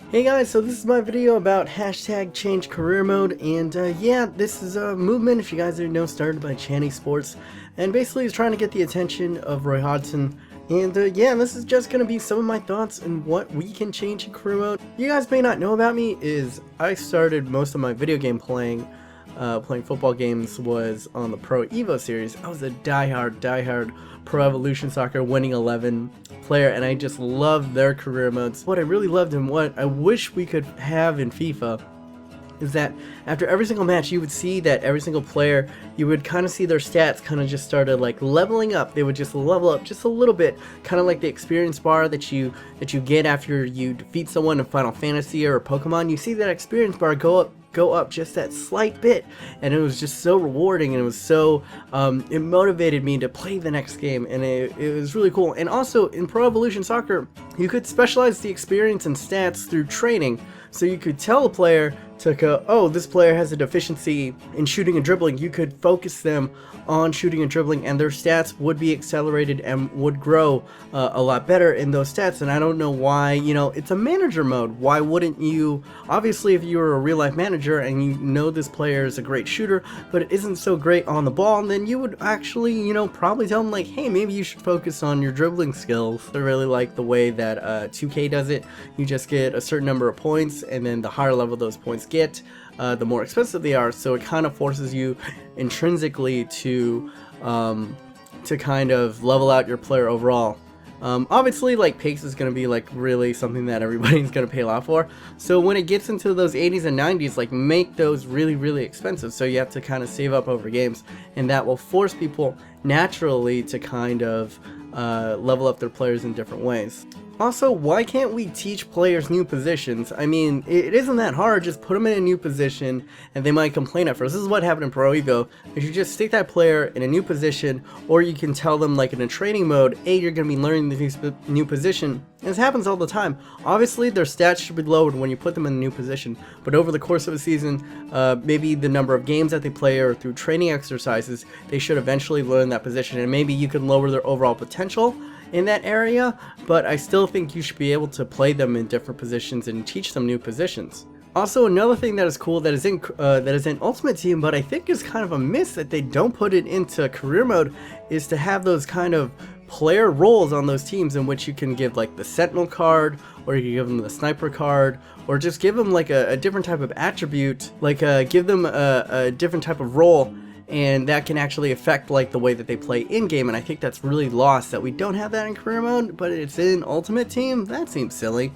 Hey guys, so this is my video about hashtag change career mode, and yeah, this is a movement, if you guys didn't know, started by CaniSports, and basically is trying to get the attention of Roy Hodgson, and yeah, this is just going to be some of my thoughts on what we can change in career mode. You guys may not know about me is I started most of my video game playing football games was on the Pro Evo series. I was a diehard Pro Evolution Soccer winning 11 player, and I just loved their career modes. What I really loved and what I wish we could have in FIFA is that after every single match you would see that every single player, you would kind of see their stats kind of just started like leveling up. They would just level up just a little bit, kind of like the experience bar that you get after you defeat someone in Final Fantasy or Pokemon. You see that experience bar go up just that slight bit, and it was just so rewarding, and it was so it motivated me to play the next game, and it was really cool. And also in Pro Evolution Soccer, you could specialize the experience and stats through training, so you could tell a player to go, oh, this player has a deficiency in shooting and dribbling. You could focus them on shooting and dribbling, and their stats would be accelerated and would grow a lot better in those stats. And I don't know why, you know, it's a manager mode. Why wouldn't you? Obviously, if you were a real life manager and you know this player is a great shooter, but it isn't so great on the ball, then you would actually, you know, probably tell them like, hey, maybe you should focus on your dribbling skills. I really like the way that 2K does it. You just get a certain number of points, and then the higher level those points get, the more expensive they are. So it kind of forces you intrinsically to kind of level out your player overall. Obviously, like, pace is going to be like really something that everybody's going to pay a lot for. So when it gets into those 80s and 90s, like, make those really expensive. So you have to kind of save up over games, and that will force people naturally to kind of level up their players in different ways. Also, why can't we teach players new positions? I mean, it isn't that hard. Just put them in a new position, and they might complain at first. This is what happened in Pro Evo. If you just stick that player in a new position, or you can tell them, like in a training mode, hey, you're going to be learning this new position. And this happens all the time. Obviously, their stats should be lowered when you put them in a new position, but over the course of a season, maybe the number of games that they play or through training exercises, they should eventually learn that position, and maybe you can lower their overall potential in that area, but I still think you should be able to play them in different positions and teach them new positions. Also, another thing that is cool that is in Ultimate Team, but I think is kind of a miss that they don't put it into career mode, is to have those kind of player roles on those teams in which you can give like the Sentinel card, or you can give them the Sniper card, or just give them like a different type of attribute, like give them a different type of role, and that can actually affect like the way that they play in game. And I think that's really lost that we don't have that in career mode, but it's in Ultimate Team. That seems silly.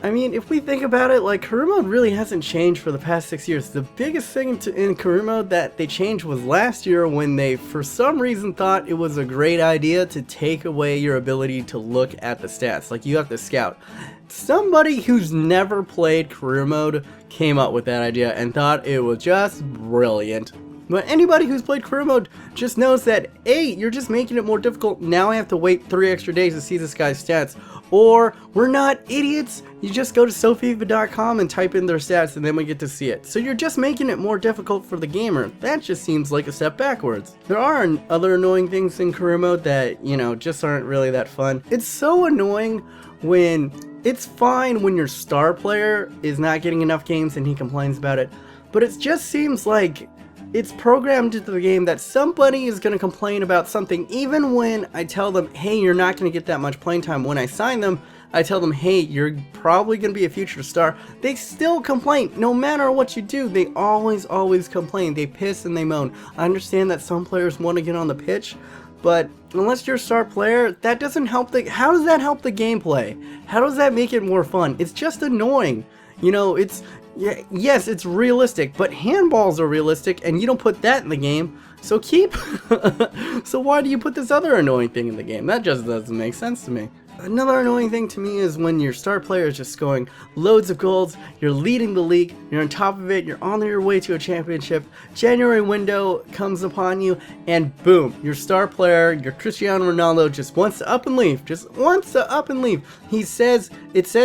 I mean, if we think about it, like, career mode really hasn't changed for the past 6 years. The biggest thing in career mode that they changed was last year, when they for some reason thought it was a great idea to take away your ability to look at the stats. Like, you have to scout. Somebody who's never played career mode came up with that idea and thought it was just brilliant. But anybody who's played career mode just knows that, hey, you're just making it more difficult. Now I have to wait 3 extra days to see this guy's stats. Or, we're not idiots. You just go to SoFIFA.com and type in their stats, and then we get to see it. So you're just making it more difficult for the gamer. That just seems like a step backwards. There are other annoying things in career mode that, you know, just aren't really that fun. It's so annoying when it's fine when your star player is not getting enough games and he complains about it. But it just seems like it's programmed into the game that somebody is going to complain about something, even when I tell them, hey, you're not going to get that much playing time. When I sign them, I tell them, hey, you're probably going to be a future star. They still complain. No matter what you do, they always complain. They piss and they moan. I understand that some players want to get on the pitch, but unless you're a star player, that doesn't help how does that help the gameplay? How does that make it more fun? It's just annoying. You know, yeah, yes, it's realistic, but handballs are realistic, and you don't put that in the game, so so why do you put this other annoying thing in the game? That just doesn't make sense to me. Another annoying thing to me is when your star player is just scoring loads of goals, you're leading the league, you're on top of it, you're on your way to a championship, January window comes upon you, and boom, your star player, your Cristiano Ronaldo, just wants to up and leave, it says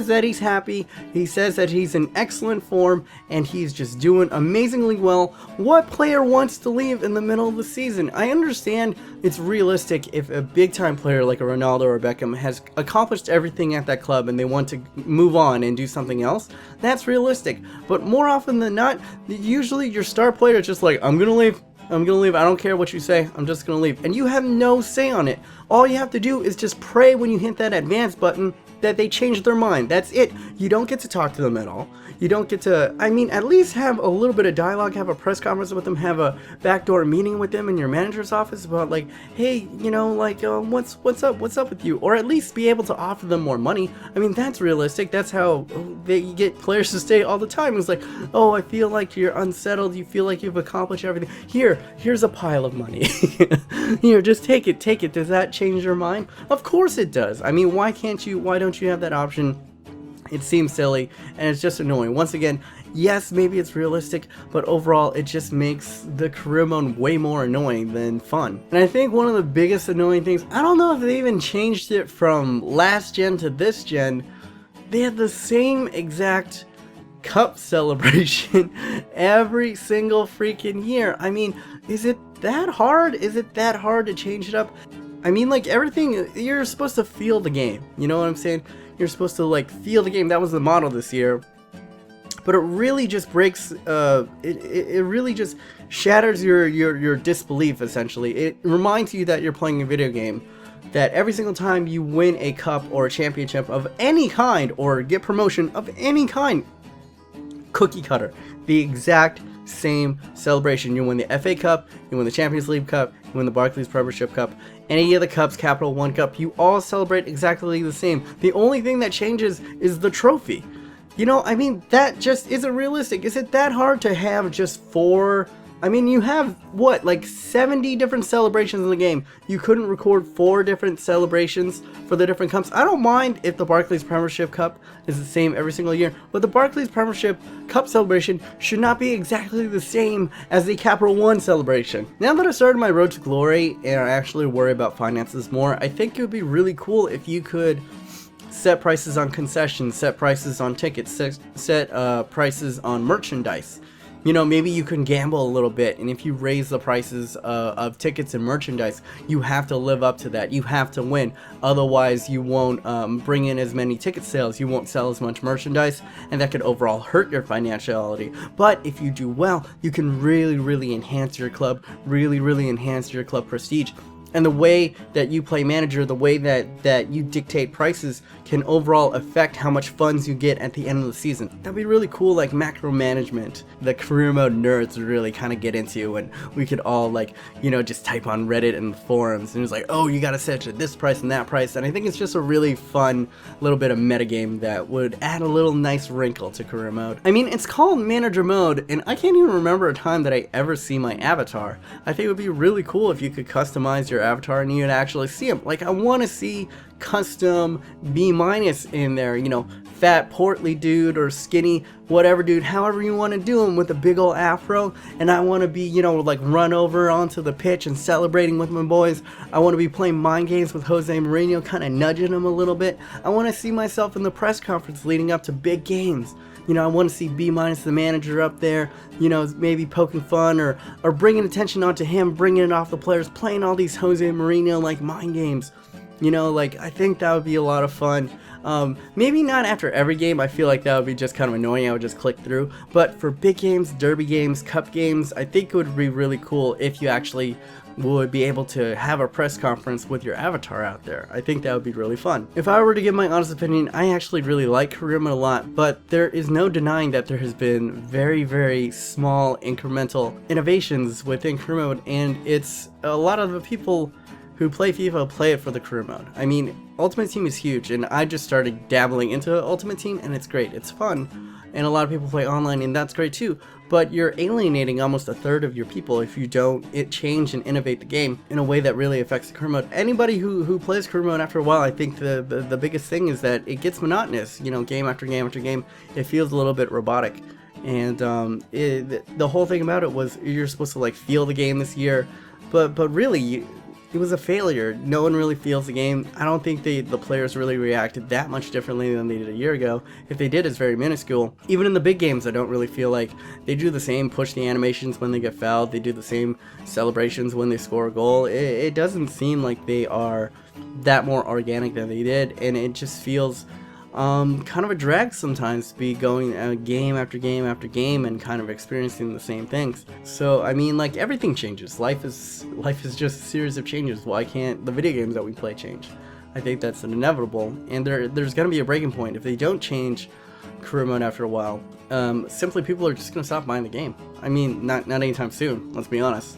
that he's happy, he says that he's in excellent form, and he's just doing amazingly well. What player wants to leave in the middle of the season? I understand it's realistic if a big time player like a Ronaldo or Beckham has accomplished everything at that club and they want to move on and do something else. That's realistic. But more often than not, usually your star player is just like, I'm gonna leave. I don't care what you say. I'm just gonna leave. And you have no say on it. All you have to do is just pray when you hit that advance button that they change their mind. That's it. You don't get to talk to them at all. You don't get to, I mean, at least have a little bit of dialogue, have a press conference with them, have a backdoor meeting with them in your manager's office about like, hey, you know, like, what's up with you? Or at least be able to offer them more money. I mean, that's realistic. That's how they get players to stay all the time. It's like, oh, I feel like you're unsettled. You feel like you've accomplished everything. Here's a pile of money. Here, just take it. Does that change your mind? Of course it does. I mean, why don't you have that option? It seems silly, and it's just annoying. Once again, yes, maybe it's realistic, but overall, it just makes the career mode way more annoying than fun. And I think one of the biggest annoying things, I don't know if they even changed it from last gen to this gen, they had the same exact cup celebration every single freaking year. I mean, is it that hard? Is it that hard to change it up? I mean, like, everything, you're supposed to feel the game, you know what I'm saying? You're supposed to like feel the game. That was the model this year, but it really just breaks. It really just shatters your disbelief. Essentially, it reminds you that you're playing a video game. That every single time you win a cup or a championship of any kind or get promotion of any kind, cookie cutter, the exact same celebration. You win the FA Cup, you win the Champions League Cup, you win the Barclays Premiership Cup, any of the cups, Capital One Cup, you all celebrate exactly the same. The only thing that changes is the trophy. You know, I mean, that just isn't realistic. Is it that hard to have just 4? I mean, you have, what, like 70 different celebrations in the game. You couldn't record 4 different celebrations for the different cups. I don't mind if the Barclays Premiership Cup is the same every single year, but the Barclays Premiership Cup celebration should not be exactly the same as the Capital One celebration. Now that I started my road to glory and I actually worry about finances more, I think it would be really cool if you could set prices on concessions, set prices on tickets, set prices on merchandise. You know, maybe you can gamble a little bit, and if you raise the prices of tickets and merchandise, you have to live up to that. You have to win. Otherwise, you won't bring in as many ticket sales. You won't sell as much merchandise, and that could overall hurt your financiality. But if you do well, you can really enhance your club, really enhance your club prestige. And the way that you play manager, the way that you dictate prices can overall affect how much funds you get at the end of the season. That'd be really cool, like macro management. The career mode nerds would really kind of get into, and we could all, like, you know, just type on Reddit and the forums, and it's like, oh, you gotta set it this price and that price. And I think it's just a really fun little bit of metagame that would add a little nice wrinkle to career mode. I mean, it's called manager mode, and I can't even remember a time that I ever see my avatar. I think it would be really cool if you could customize your avatar and you'd actually see him. Like, I want to see custom B- in there, you know, fat portly dude or skinny whatever dude, however you want to do him, with a big old afro. And I want to be, you know, like run over onto the pitch and celebrating with my boys. I want to be playing mind games with Jose Mourinho, kind of nudging him a little bit. I want to see myself in the press conference leading up to big games. You know, I want to see B- the manager up there, you know, maybe poking fun or bringing attention onto him, bringing it off the players, playing all these Jose Mourinho like mind games. You know, like, I think that would be a lot of fun. Maybe not after every game. I feel like that would be just kind of annoying. I would just click through. But for big games, derby games, cup games, I think it would be really cool if you actually would be able to have a press conference with your avatar out there. I think that would be really fun. If I were to give my honest opinion, I actually really like career mode a lot, but there is no denying that there has been very small incremental innovations within career mode, and it's a lot of the people who play FIFA play it for the career mode. I mean, Ultimate Team is huge, and I just started dabbling into Ultimate Team, and it's great. It's fun, and a lot of people play online, and that's great too. But you're alienating almost a third of your people if you don't change and innovate the game in a way that really affects the career mode. Anybody who plays career mode after a while, I think the biggest thing is that it gets monotonous. You know, game after game after game, it feels a little bit robotic. And the whole thing about it was you're supposed to like feel the game this year, but really it was a failure. No one really feels the game. I don't think the players really reacted that much differently than they did a year ago. If they did, it's very minuscule. Even in the big games, I don't really feel like they do the same push the animations when they get fouled. They do the same celebrations when they score a goal. It doesn't seem like they are that more organic than they did, and it just feels kind of a drag sometimes to be going game after game after game and kind of experiencing the same things. So I mean, like, everything changes. Life is just a series of changes. Why can't the video games that we play change? I think that's an inevitable, and there's gonna be a breaking point if they don't change career mode after a while. Simply, people are just gonna stop buying the game. I mean, not anytime soon. Let's be honest.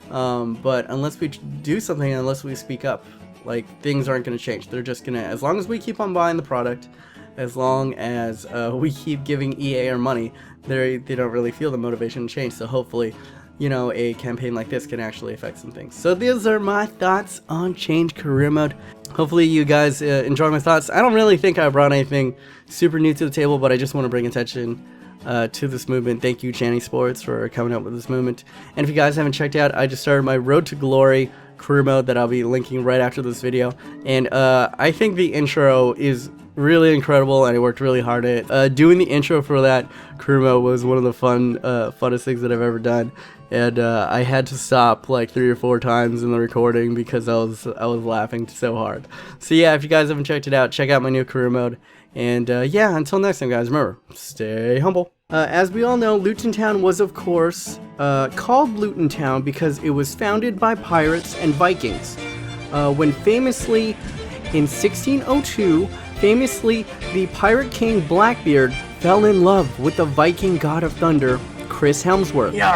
But unless we do something, unless we speak up, like, things aren't going to change. They're just going to, as long as we keep on buying the product, as long as we keep giving EA our money, they don't really feel the motivation to change. So hopefully, you know, a campaign like this can actually affect some things. So these are my thoughts on change career mode. Hopefully you guys enjoy my thoughts. I don't really think I brought anything super new to the table, but I just want to bring attention to this movement. Thank you, CaniSports, for coming up with this movement. And if you guys haven't checked out, I just started my Road to Glory career mode that I'll be linking right after this video, and I think the intro is really incredible, and I worked really hard at it. Doing the intro for that career mode was one of the funnest things that I've ever done, and I had to stop like 3 or 4 times in the recording because I was laughing so hard. So yeah, if you guys haven't checked it out, check out my new career mode, and yeah, until next time, guys, remember, stay humble. As we all know, Luton Town was, of course, called Luton Town because it was founded by pirates and Vikings. When famously, in 1602, the pirate king Blackbeard fell in love with the Viking god of thunder, Chris Helmsworth. Yeah.